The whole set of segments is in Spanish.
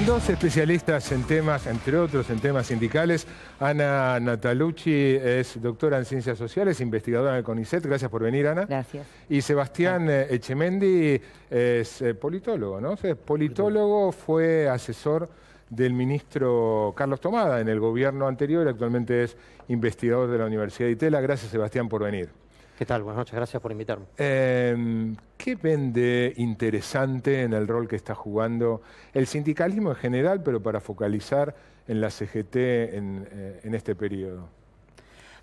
Con dos especialistas en temas, entre otros, en temas sindicales. Ana Natalucci es doctora en Ciencias Sociales, investigadora del CONICET. Gracias por venir, Ana. Gracias. Y Sebastián Echemendi es politólogo, ¿no? Es politólogo, fue asesor del ministro Carlos Tomada en el gobierno anterior. Actualmente es investigador de la Universidad de Itela. Gracias, Sebastián, por venir. ¿Qué tal? Buenas noches, gracias por invitarme. ¿Qué ven de interesante en el rol que está jugando el sindicalismo en general, pero para focalizar en la CGT en este periodo?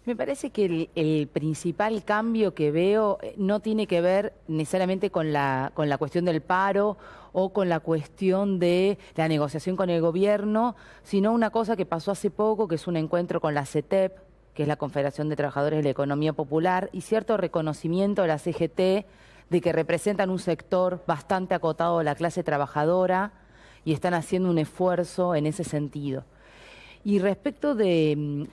Me parece que el principal cambio que veo no tiene que ver necesariamente con la cuestión del paro o con la cuestión de la negociación con el gobierno, sino una cosa que pasó hace poco, que es un encuentro con la CETEP, que es la Confederación de Trabajadores de la Economía Popular, y cierto reconocimiento de la CGT de que representan un sector bastante acotado de la clase trabajadora y están haciendo un esfuerzo en ese sentido. Y respecto de...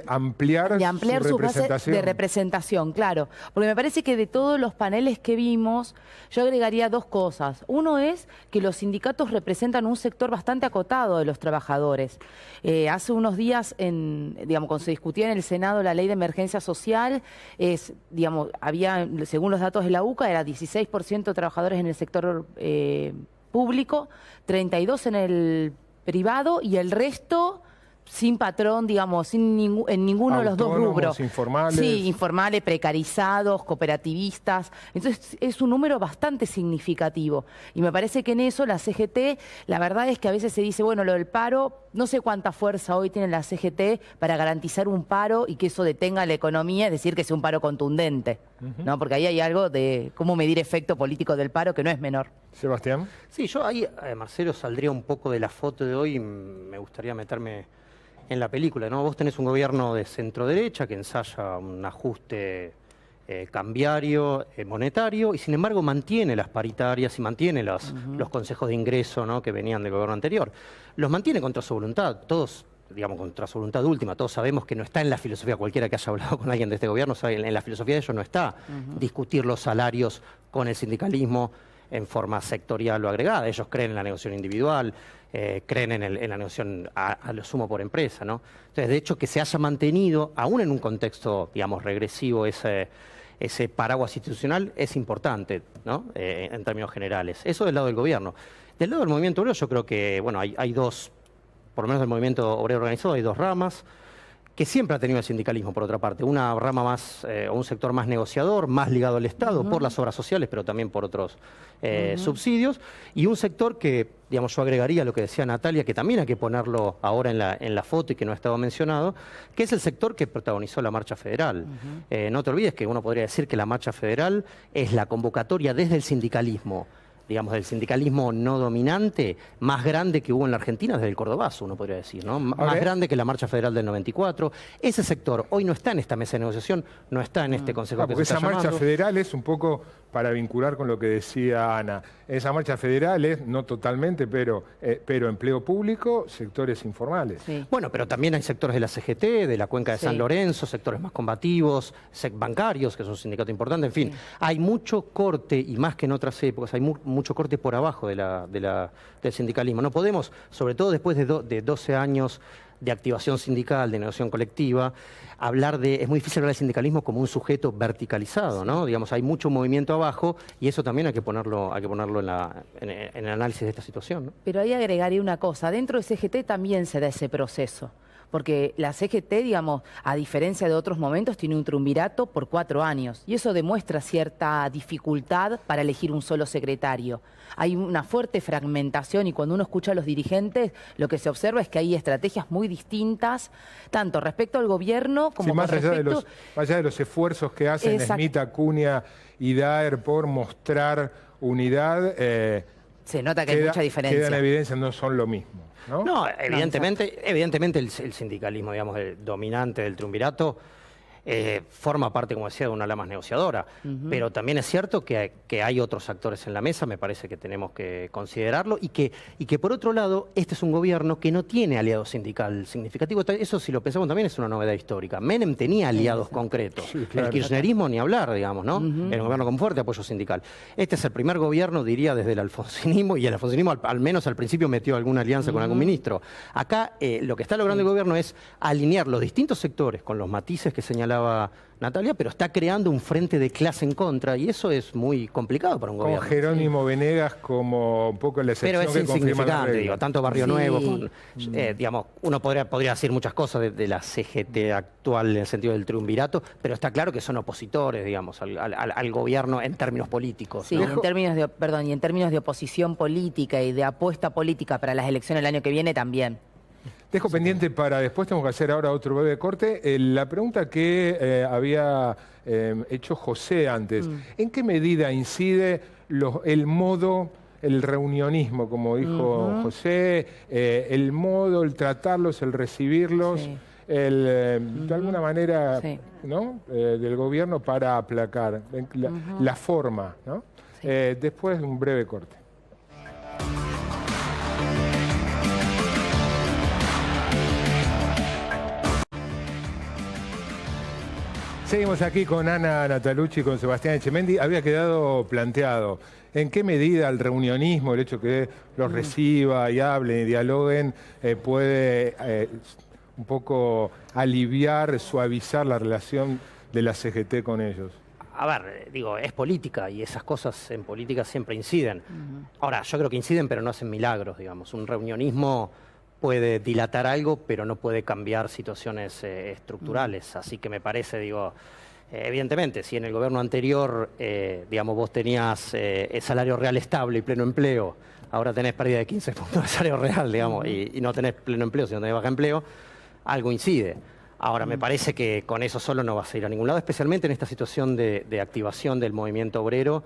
ampliar su base de representación, claro. Porque me parece que de todos los paneles que vimos, yo agregaría dos cosas. Uno es que los sindicatos representan un sector bastante acotado de los trabajadores. Hace unos días, cuando se discutía en el Senado la ley de emergencia social, había, según los datos de la UCA, era 16% de trabajadores en el sector público, 32% en el privado y el resto... sin patrón, en ninguno de los dos rubros. Informales. Sí, informales, precarizados, cooperativistas. Entonces es un número bastante significativo. Y me parece que en eso la CGT, la verdad es que a veces se dice, bueno, lo del paro, no sé cuánta fuerza hoy tiene la CGT para garantizar un paro y que eso detenga la economía, es decir, que sea un paro contundente. ¿No? Porque ahí hay algo de cómo medir efecto político del paro que no es menor. Sebastián. Sí, yo ahí, Marcelo, saldría un poco de la foto de hoy y me gustaría meterme en la película, ¿no? Vos tenés un gobierno de centro-derecha que ensaya un ajuste cambiario, monetario, y sin embargo mantiene las paritarias y mantiene los consejos de ingreso, ¿no?, que venían del gobierno anterior. Los mantiene contra su voluntad, todos, contra su voluntad última. Todos sabemos que no está en la filosofía, cualquiera que haya hablado con alguien de este gobierno sabe, en la filosofía de ellos no está discutir los salarios con el sindicalismo en forma sectorial o agregada. Ellos creen en la negociación individual, creen en la negociación a lo sumo por empresa, ¿no? Entonces, de hecho, que se haya mantenido, aún en un contexto, regresivo, ese paraguas institucional es importante, ¿no? En términos generales. Eso del lado del gobierno. Del lado del movimiento obrero, yo creo que, hay dos, por lo menos del movimiento obrero organizado, hay dos ramas que siempre ha tenido el sindicalismo, por otra parte. Una rama más, o un sector más negociador, más ligado al Estado, por las obras sociales, pero también por otros subsidios. Y un sector que, yo agregaría lo que decía Natalia, que también hay que ponerlo ahora en la foto y que no ha estado mencionado, que es el sector que protagonizó la marcha federal. No te olvides que uno podría decir que la marcha federal es la convocatoria desde el sindicalismo, del sindicalismo no dominante, más grande que hubo en la Argentina desde el Cordobazo, uno podría decir, ¿no? Más grande que la Marcha Federal del 94. Ese sector hoy no está en esta mesa de negociación, no está en este consejo que se está llamando. Esa marcha federal es un poco para vincular con lo que decía Ana. Esa marcha federal es, no totalmente, pero empleo público, sectores informales. Sí. Bueno, pero también hay sectores de la CGT, de la Cuenca de San Lorenzo, sectores más combativos, bancarios, que es un sindicato importante, en fin. Hay mucho corte, y más que en otras épocas, hay mucho corte por abajo del sindicalismo. No podemos, sobre todo después de 12 años de activación sindical, de negociación colectiva, es muy difícil hablar del sindicalismo como un sujeto verticalizado, ¿no? Hay mucho movimiento abajo y eso también hay que ponerlo en el análisis de esta situación, ¿no? Pero ahí agregaría una cosa, dentro de CGT también se da ese proceso. Porque la CGT, a diferencia de otros momentos, tiene un triunvirato por 4 años. Y eso demuestra cierta dificultad para elegir un solo secretario. Hay una fuerte fragmentación y cuando uno escucha a los dirigentes, lo que se observa es que hay estrategias muy distintas, tanto respecto al gobierno como más allá de los esfuerzos que hacen Smith, Acuña y Daer por mostrar unidad, se nota que hay mucha diferencia. Queda en evidencia, no son lo mismo. No, evidentemente el sindicalismo, el dominante del triunvirato, forma parte, como decía, de una ala más negociadora. Pero también es cierto que hay otros actores en la mesa, me parece que tenemos que considerarlo, y que por otro lado, este es un gobierno que no tiene aliado sindical significativo. Eso, si lo pensamos, también es una novedad histórica. Menem tenía aliados concretos. Sí, claro. El kirchnerismo ni hablar, digamos, ¿no? Era un gobierno con fuerte apoyo sindical. Este es el primer gobierno, diría, desde el alfonsinismo, y el alfonsinismo al menos al principio metió alguna alianza con algún ministro. Acá lo que está logrando el gobierno es alinear los distintos sectores con los matices que señalaba Natalia, pero está creando un frente de clase en contra, y eso es muy complicado para un gobierno. Con Jerónimo Venegas como un poco la excepción pero es que confirma la insignificante, regla. digo, tanto Barrio Nuevo, digamos, uno podría decir muchas cosas de la CGT actual en el sentido del triunvirato, pero está claro que son opositores, digamos, al gobierno en términos políticos. Sí, ¿no? en términos de oposición política y de apuesta política para las elecciones del año que viene también. Dejo pendiente para después, tengo que hacer ahora otro breve corte. La pregunta que había hecho José antes, ¿en qué medida incide el modo, el reunionismo, como dijo José, el modo, el tratarlos, el recibirlos, de alguna manera, ¿no? Del gobierno para aplacar la forma, ¿no? Después un breve corte. Seguimos aquí con Ana Natalucci y con Sebastián Etchemendy. Había quedado planteado en qué medida el reunionismo, el hecho que los reciba y hablen y dialoguen, puede un poco aliviar, suavizar la relación de la CGT con ellos. A ver, digo, es política y esas cosas en política siempre inciden. Ahora, yo creo que inciden, pero no hacen milagros, digamos. Un reunionismo puede dilatar algo, pero no puede cambiar situaciones estructurales. Así que me parece, digo, evidentemente, si en el gobierno anterior, digamos, vos tenías el salario real estable y pleno empleo, ahora tenés pérdida de 15 puntos de salario real, digamos, y no tenés pleno empleo, sino tenés baja empleo, algo incide. Ahora, me parece que con eso solo no vas a ir a ningún lado, especialmente en esta situación de activación del movimiento obrero,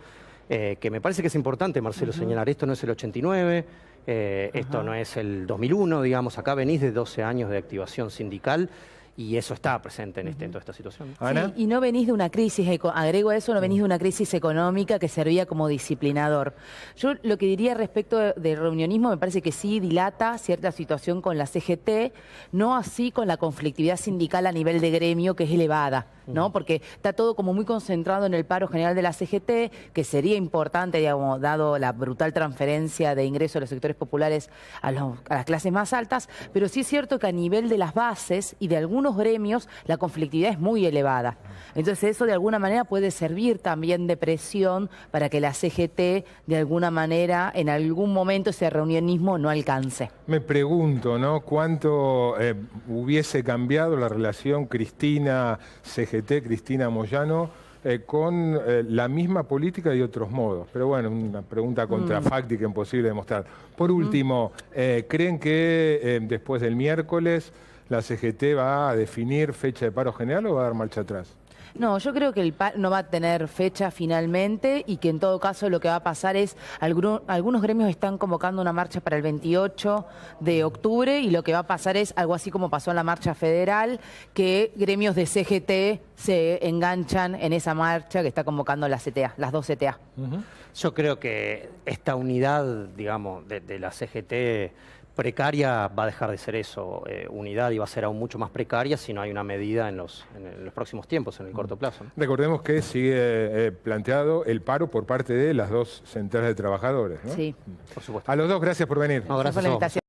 que me parece que es importante, Marcelo, señalar. Esto no es el 89, esto no es el 2001, digamos. Acá venís de 12 años de activación sindical y eso está presente en toda esta situación. ¿Ana? Sí, y no venís de una crisis, agrego a eso, no venís de una crisis económica que servía como disciplinador. Yo lo que diría respecto del reunionismo, me parece que sí dilata cierta situación con la CGT, no así con la conflictividad sindical a nivel de gremio, que es elevada, ¿no? Porque está todo como muy concentrado en el paro general de la CGT, que sería importante, digamos, dado la brutal transferencia de ingresos de los sectores populares a las clases más altas, pero sí es cierto que a nivel de las bases y de algunos gremios la conflictividad es muy elevada. Entonces eso de alguna manera puede servir también de presión para que la CGT de alguna manera en algún momento ese reunionismo no alcance. Me pregunto, ¿no? ¿Cuánto hubiese cambiado la relación Cristina-CGT, Cristina-Moyano, con la misma política y otros modos? Pero bueno, una pregunta contrafáctica, imposible de demostrar. Por último, ¿creen que después del miércoles la CGT va a definir fecha de paro general o va a dar marcha atrás? No, yo creo que el paro no va a tener fecha finalmente y que en todo caso lo que va a pasar es, algunos gremios están convocando una marcha para el 28 de octubre y lo que va a pasar es algo así como pasó en la marcha federal, que gremios de CGT se enganchan en esa marcha que está convocando la CTA, las dos CTA. Yo creo que esta unidad, digamos, de la CGT precaria va a dejar de ser eso, unidad, y va a ser aún mucho más precaria si no hay una medida en los próximos tiempos, en el corto plazo, ¿no? Recordemos que sigue planteado el paro por parte de las dos centrales de trabajadores, ¿no? Sí. Por supuesto. A los dos, gracias por venir. No, gracias a vos.